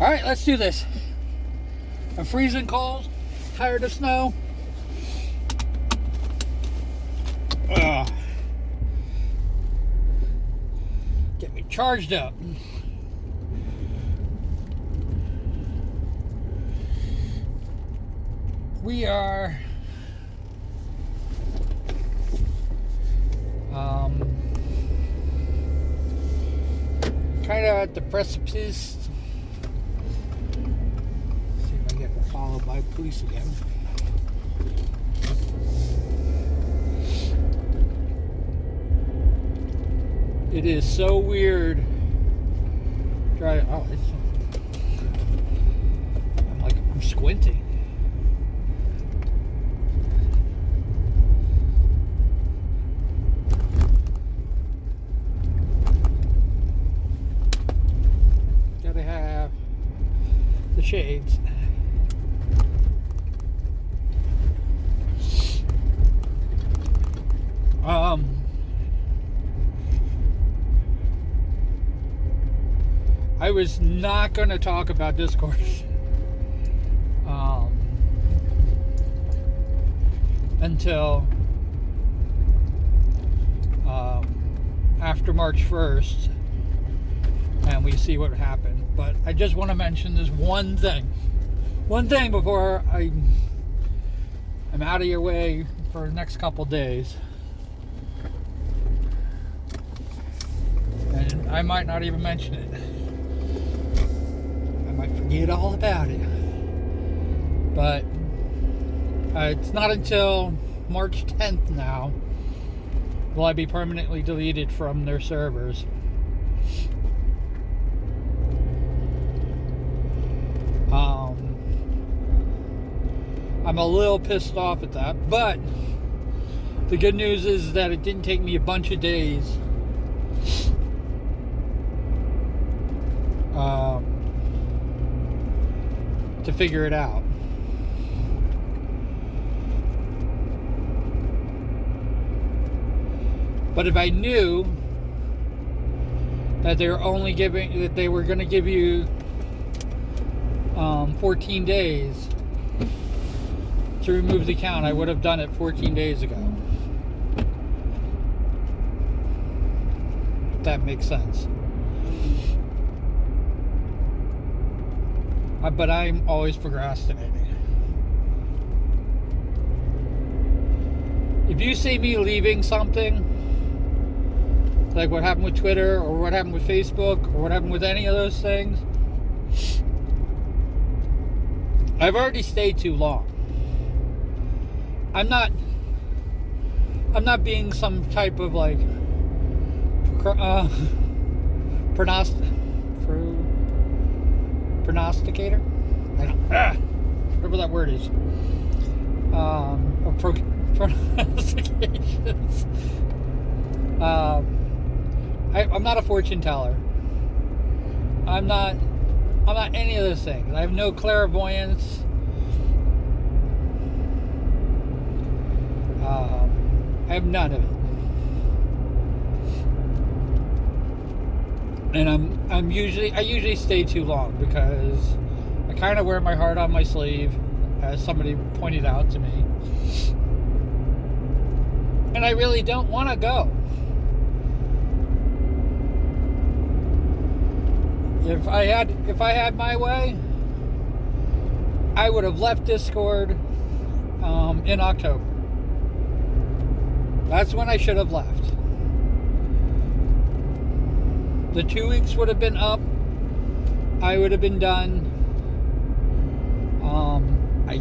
All right, let's do this. I'm freezing cold, tired of snow. Get me charged up. We are kind of at the precipice. See if I get followed by police again. It is so weird. I'm squinting. Gotta have the shades. I was not going to talk about Discord until after March 1st, and we see what happened. But I just want to mention this one thing before I'm out of your way for the next couple days. And I might not even mention it. I might forget all about it. But it's not until March 10th now will I be permanently deleted from their servers. I'm a little pissed off at that, but the good news is that it didn't take me a bunch of days to figure it out. But if I knew that they were only giving, that they were going to give you 14 days to remove the account, I would have done it 14 days ago. If that makes sense. But I'm always procrastinating. If you see me leaving something, like what happened with Twitter, or what happened with Facebook, or what happened with any of those things, I've already stayed too long. I'm not being some type of like prognosticator. I don't whatever that word is. Prognostications. I'm not a fortune teller. I'm not any of those things. I have no clairvoyance. I have none of it. And I usually stay too long because I kind of wear my heart on my sleeve, as somebody pointed out to me. And I really don't want to go. If I had my way, I would have left Discord in October. That's when I should have left. The 2 weeks would have been up. I would have been done. I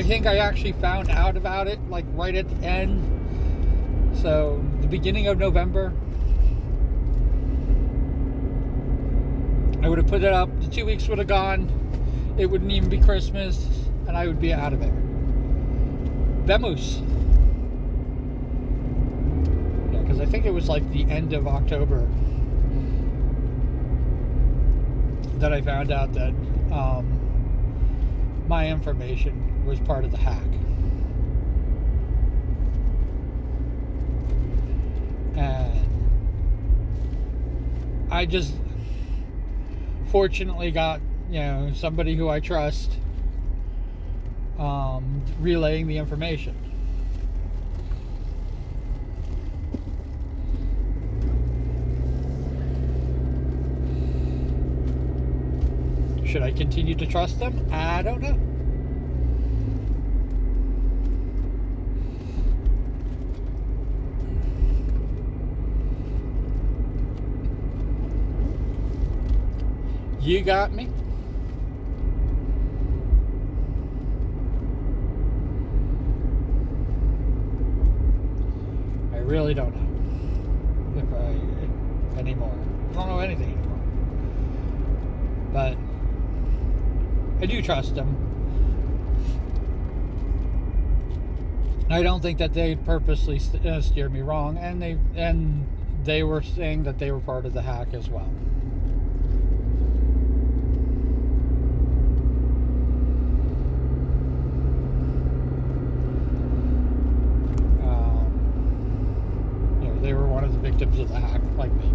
think I actually found out about it like right at the end. So the beginning of November. I would have put it up. The 2 weeks would have gone. It wouldn't even be Christmas, and I would be out of there. Vamos. Yeah, because I think it was like the end of October that I found out that my information was part of the hack. And I just fortunately got somebody who I trust relaying the information. Should I continue to trust them? I don't know. You got me? I really don't know anymore. I don't know anything anymore. But I do trust them. I don't think that they purposely steered me wrong, and they were saying that they were part of the hack as well. They were one of the victims of the hack, like me.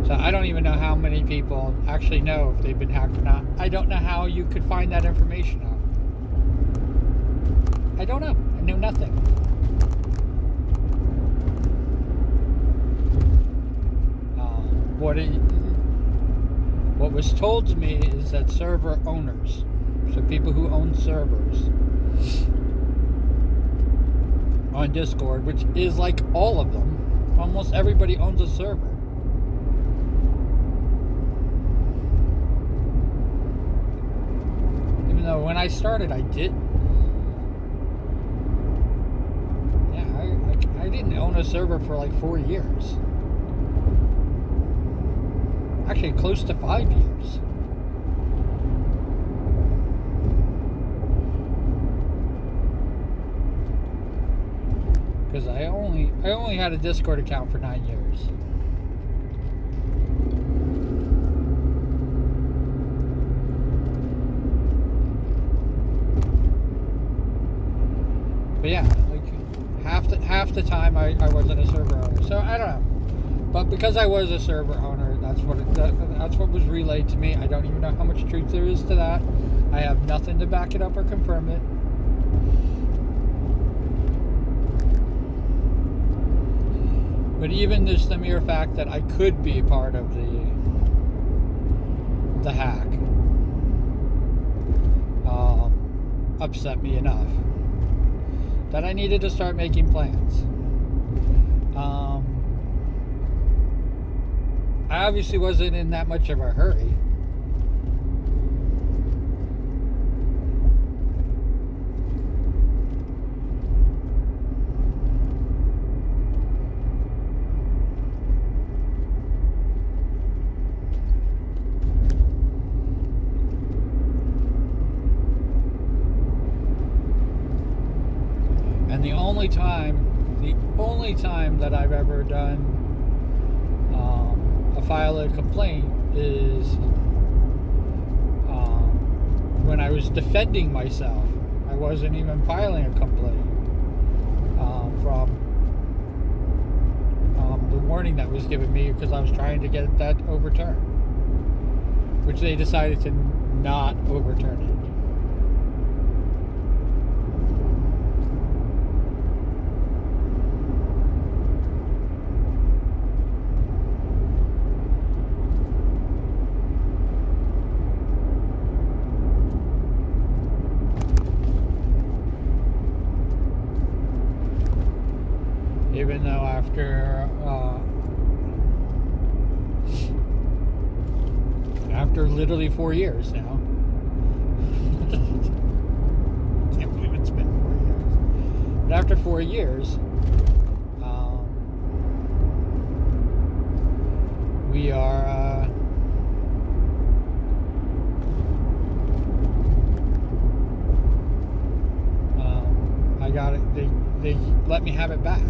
So I don't even know how many people actually know if they've been hacked or not. I don't know how you could find that information out. I don't know. I know nothing. What was told to me is that server owners, so people who own servers on Discord, which is like all of them, almost everybody owns a server. Even though when I started, I did. Yeah, I didn't own a server for like 4 years. Actually, close to 5 years. Because I only had a Discord account for 9 years. But yeah, like half the time I wasn't a server owner, so I don't know. But because I was a server owner, that's what was relayed to me. I don't even know how much truth there is to that. I have nothing to back it up or confirm it. But even just the mere fact that I could be part of the hack upset me enough that I needed to start making plans. I obviously wasn't in that much of a hurry. And the only time that I've ever done file a complaint is when I was defending myself. I wasn't even filing a complaint from the warning that was given me because I was trying to get that overturned, which they decided to not overturn it. Even though after literally 4 years now, can't believe it's been 4 years. But after 4 years, we are I got it. They let me have it back.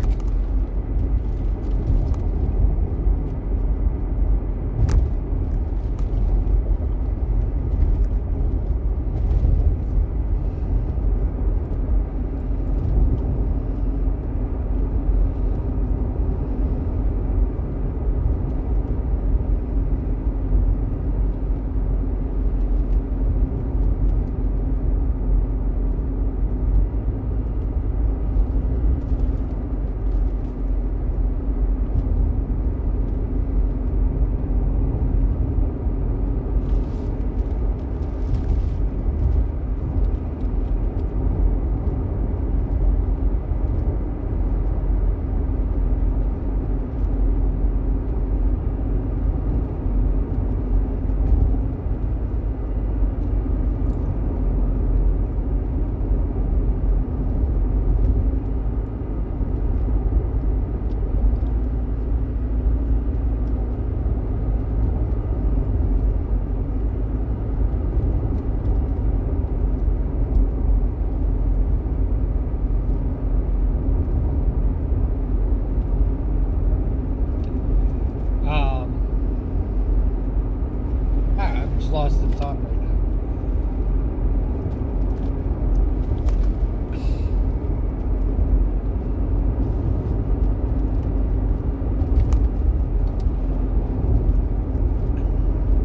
lost in thought right now.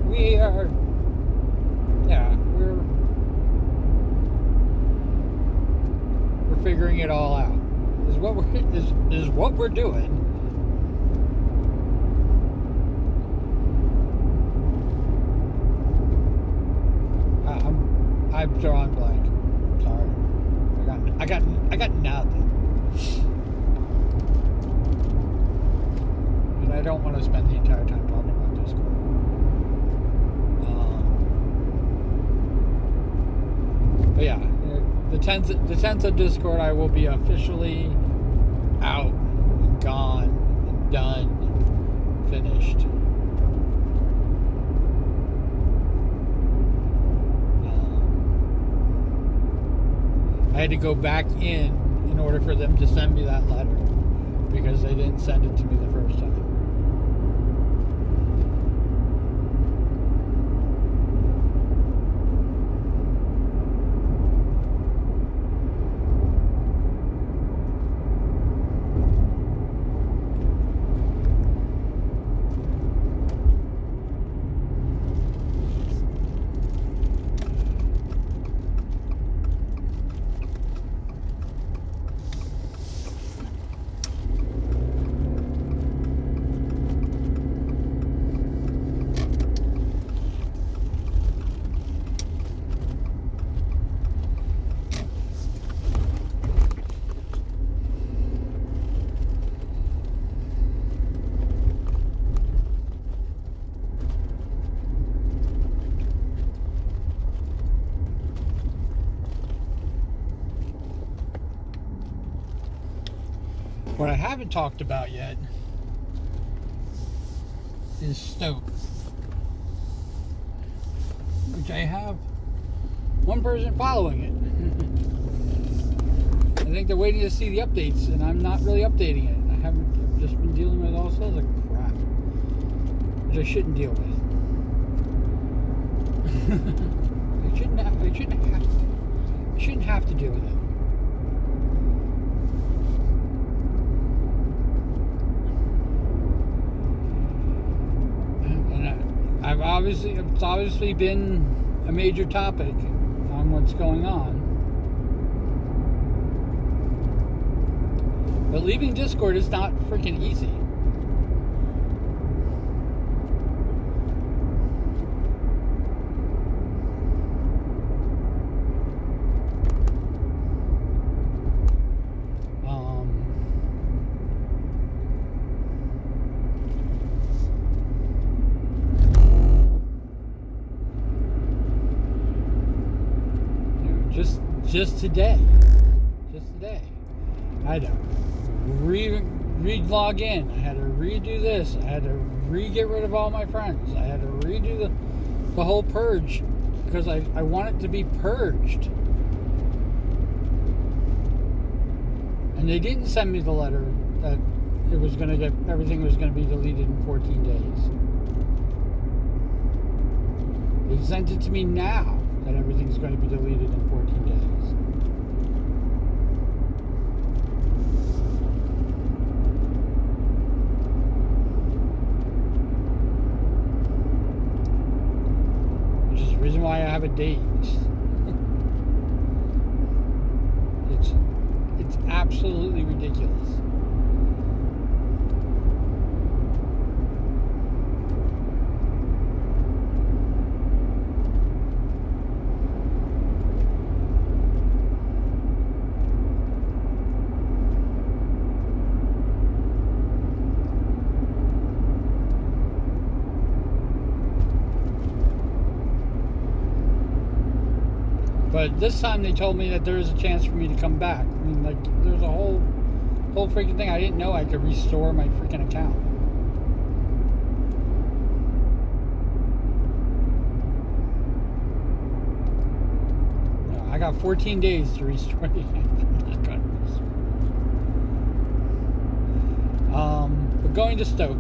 We are, yeah, we're figuring it all out. Is what we're doing. I'm drawing blank. Sorry. I got nothing. And I don't want to spend the entire time talking about Discord. But yeah, the 10th of Discord, I will be officially out and gone and done, finished. I had to go back in order for them to send me that letter because they didn't send it to me the first time. What I haven't talked about yet is Stoke, which I have one person following it. I think they're waiting to see the updates, and I'm not really updating it. I've just been dealing with all sorts of crap, which I shouldn't deal with. I shouldn't have to deal with it. It's obviously been a major topic on what's going on. But leaving Discord is not freaking easy. Just today, I had to re-log in. I had to redo this. I had to get rid of all my friends. I had to redo the whole purge because I want it to be purged. And they didn't send me the letter that everything was going to be deleted in 14 days. They sent it to me now that everything's going to be deleted in 14 days. Which is the reason why I have a date. It's absolutely ridiculous. But this time they told me that there is a chance for me to come back. I mean, like, there's a whole freaking thing. I didn't know I could restore my freaking account. No, I got 14 days to restore it. But going to Stoke.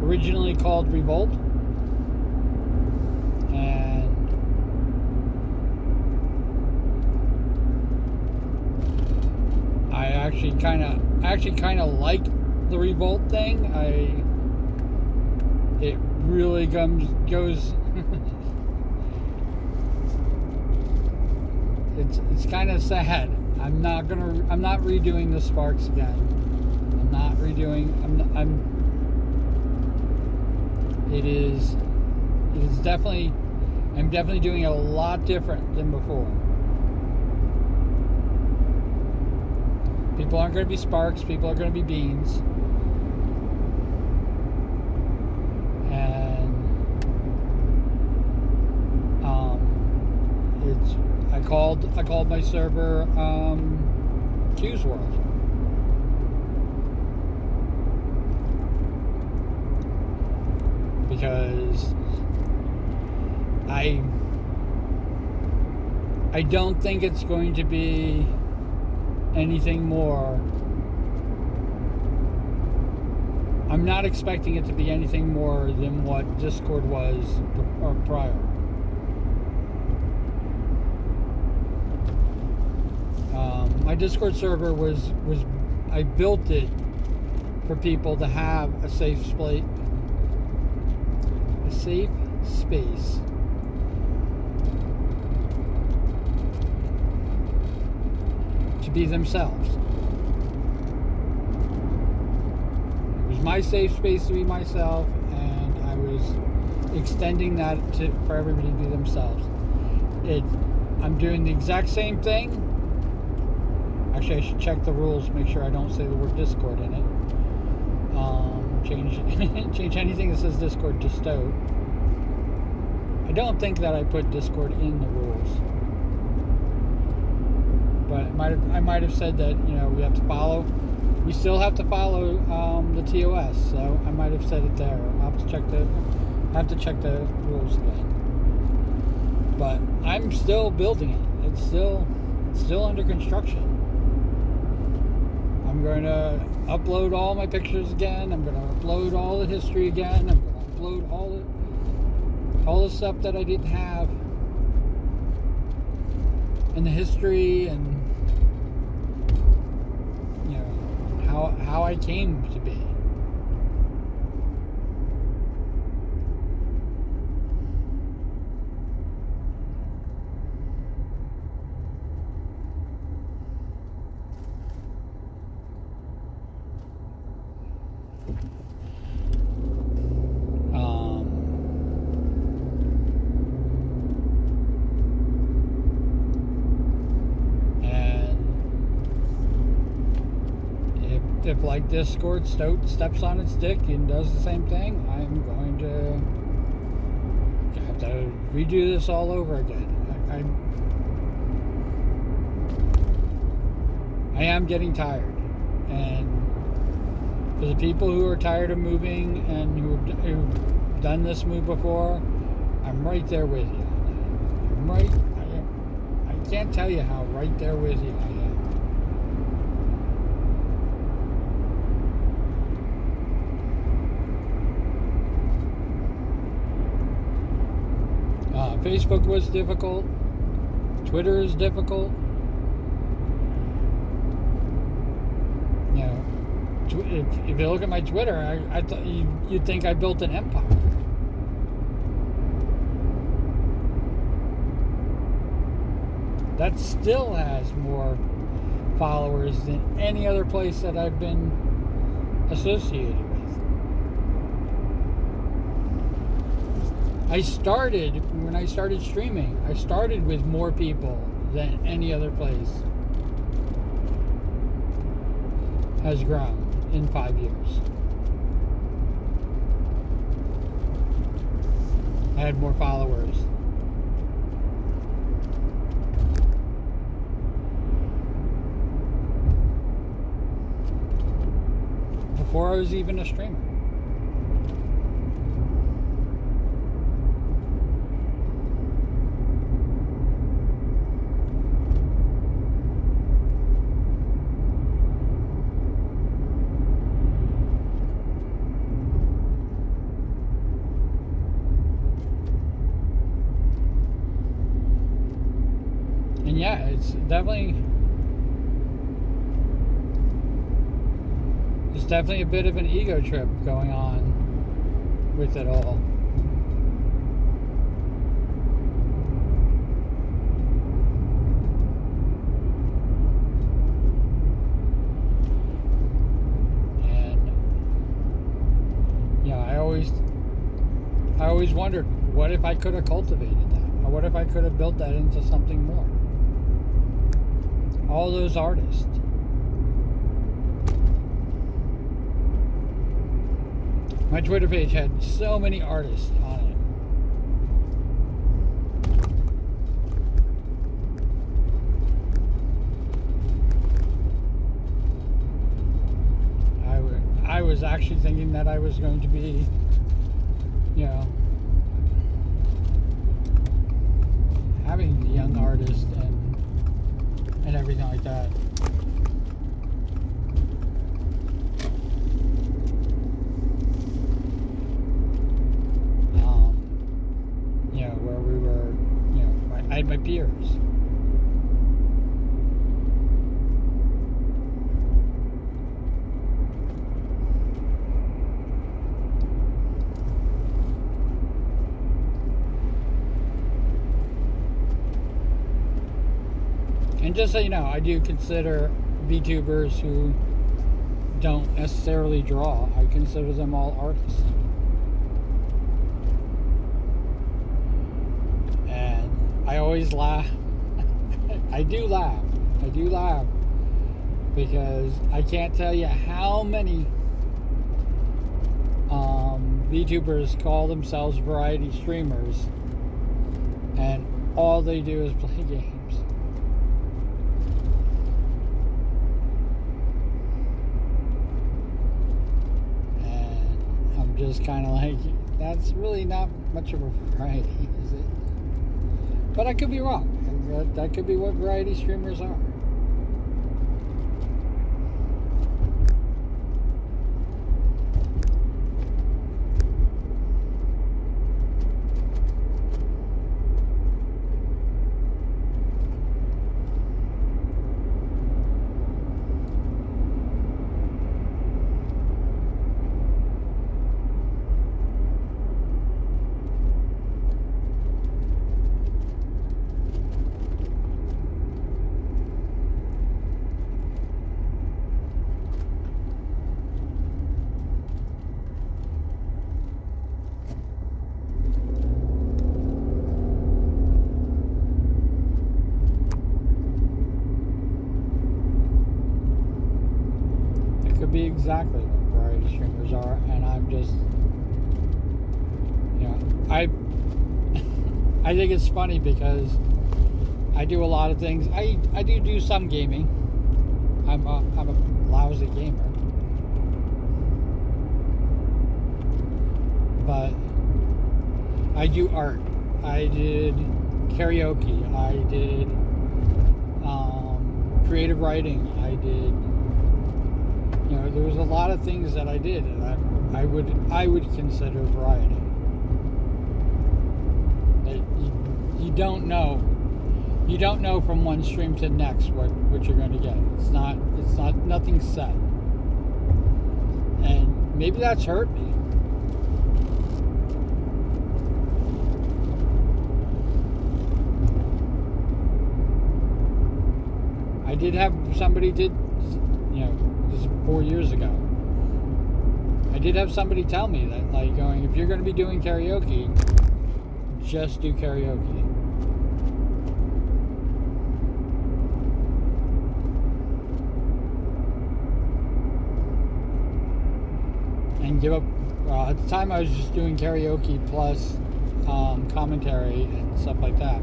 originally called Revolt, and I actually kind of like the Revolt thing. It really goes. It's kind of sad. I'm not redoing the Sparks again. It is definitely. I'm definitely doing it a lot different than before. People aren't going to be Sparks. People are going to be Beans. And I called my server Q's World. Because I don't think it's going to be anything more. I'm not expecting it to be anything more than what Discord was prior. My Discord server was I built it for people to have a safe space to be themselves. It was my safe space to be myself, and I was extending that for everybody to be themselves. I'm doing the exact same thing. Actually, I should check the rules, make sure I don't say the word Discord in it. Change anything that says Discord to Stowe. I don't think that I put Discord in the rules, but I might have said that we still have to follow the TOS. So I might have said it there. I'll have to check the rules again. But I'm still building it. It's still under construction. I'm going to upload all my pictures again. I'm going to upload all the history again. I'm going to upload all the stuff that I didn't have in the history, and how I came to be. If like Discord steps on its dick and does the same thing, I'm going to have to redo this all over again. I am getting tired, and for the people who are tired of moving and who've done this move before, I'm right there with you. I can't tell you how right there with you I am. Facebook was difficult. Twitter is difficult. If you look at my Twitter, I thought you'd think I built an empire. That still has more followers than any other place that I've been associated with. When I started streaming, I started with more people than any other place has grown in 5 years. I had more followers. Before I was even a streamer. it's definitely a bit of an ego trip going on with it all. I always wondered, what if I could have cultivated that? Or what if I could have built that into something more? All those artists. My Twitter page had so many artists on it. I was actually thinking that I was going to be, having the young artist and everything like that. Where we were, I had my peers. And just so you know, I do consider VTubers who don't necessarily draw, I consider them all artists. And I always laugh. I do laugh because I can't tell you how many VTubers call themselves variety streamers and all they do is play games. Just kind of like, that's really not much of a variety, is it? But I could be wrong. That could be what variety streamers are. Could be exactly what variety streamers are, and I'm just, I think it's funny because I do a lot of things. I do some gaming. I'm a lousy gamer, but I do art. I did karaoke. I did creative writing. I did. There was a lot of things that I did, and I would consider variety. You don't know from one stream to the next what you're going to get. It's not nothing set, and maybe that's hurt me. I did have somebody this is 4 years ago. I did have somebody tell me that, if you're going to be doing karaoke, just do karaoke. And give up. At the time, I was just doing karaoke plus commentary and stuff like that.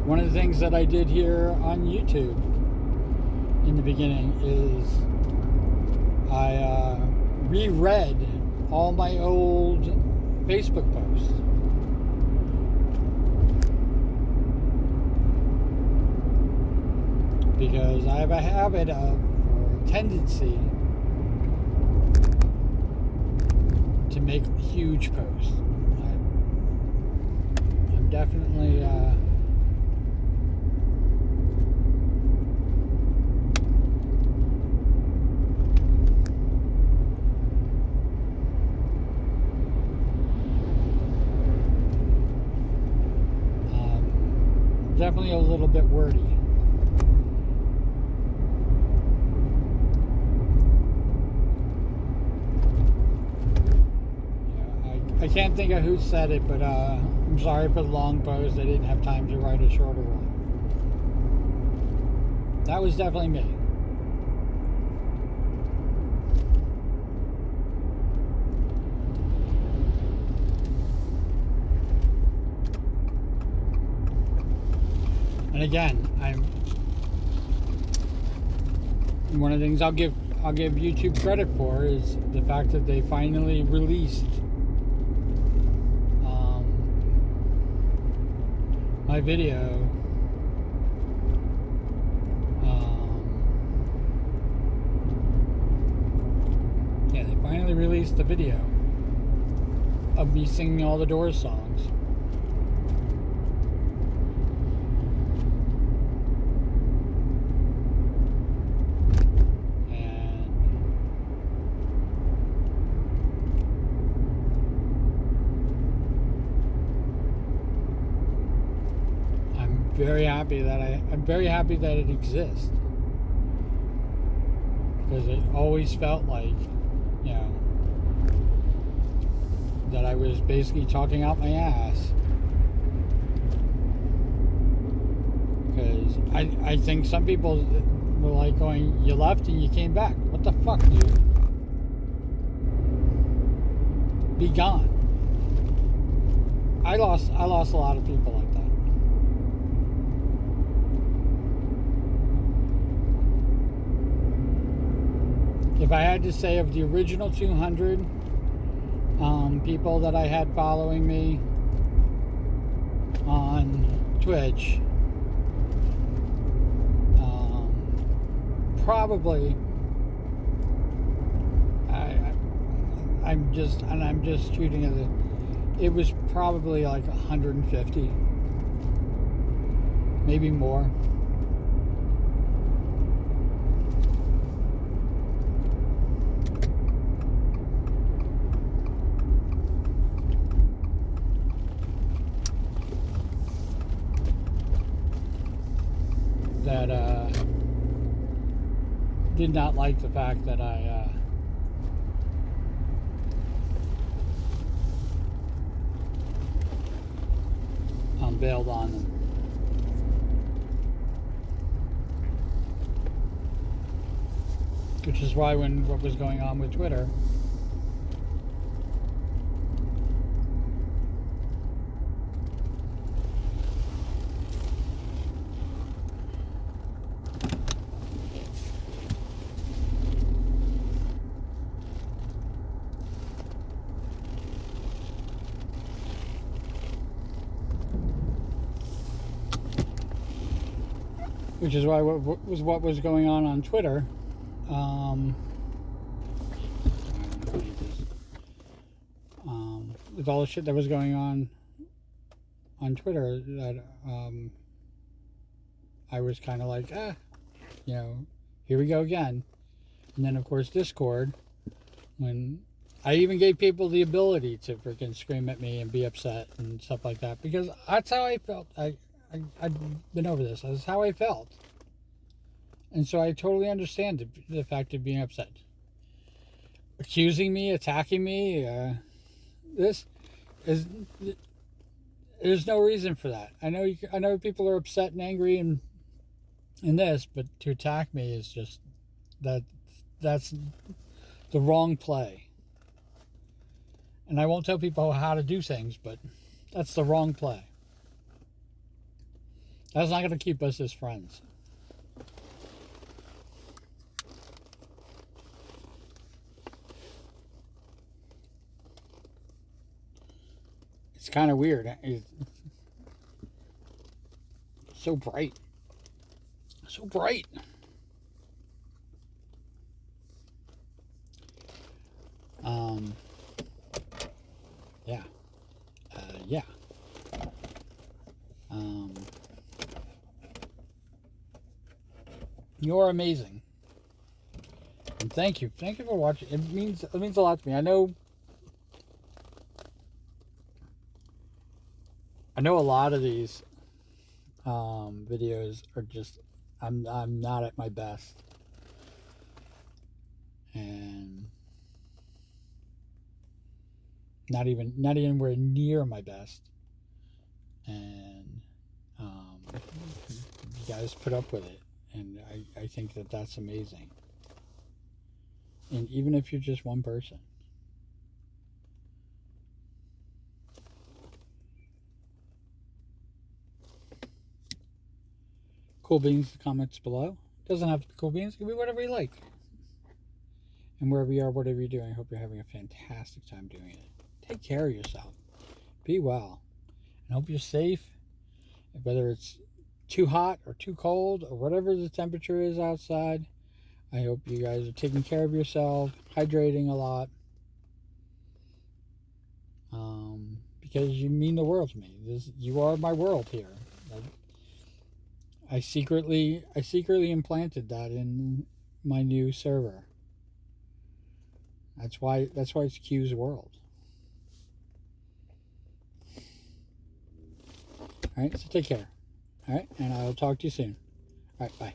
One of the things that I did here on YouTube in the beginning is I reread all my old Facebook posts. Because I have a habit or a tendency to make huge posts. I'm definitely definitely a little bit wordy. I can't think of who said it, but I'm sorry for the long post. I didn't have time to write a shorter one. That was definitely me. And again, one of the things I'll give YouTube credit for is the fact that they finally released my video. Yeah, they finally released the video of me singing all the Doors songs. I'm very happy that it exists, because it always felt like, that I was basically talking out my ass. Because I think some people were like going, you left and you came back. What the fuck, dude? Be gone. I lost a lot of people like that. If I had to say, of the original 200 people that I had following me on Twitch, probably I'm just shooting at it was probably like 150, maybe more. That did not like the fact that I bailed on them. Which is why when what was going on with Twitter, what was going on Twitter. With all the shit that was going on Twitter, that I was kind of like, here we go again. And then of course Discord, when I even gave people the ability to freaking scream at me and be upset and stuff like that, because that's how I felt. I've been over this. That's how I felt. And so I totally understand the fact of being upset. Accusing me, attacking me, there's no reason for that. I know people are upset and angry in this, but to attack me is just that's the wrong play. And I won't tell people how to do things, but that's the wrong play. That's not going to keep us as friends. It's kind of weird. It's so bright. So bright. Yeah. Yeah. You're amazing. And thank you. Thank you for watching. It means a lot to me. I know a lot of these videos are just I'm not at my best, and not anywhere near my best, and you guys put up with it, and I think that that's amazing. And even if you're just one person, cool beans, comments below. Doesn't have to be cool beans, it can be whatever you like. And wherever you are, whatever you're doing, I hope you're having a fantastic time doing it. Take care of yourself. Be well. And hope you're safe. Whether it's too hot or too cold or whatever the temperature is outside, I hope you guys are taking care of yourself, hydrating a lot. Because you mean the world to me. You are my world here. I secretly implanted that in my new server. That's why it's Q's world. All right, so take care. All right, and I'll talk to you soon. All right, bye.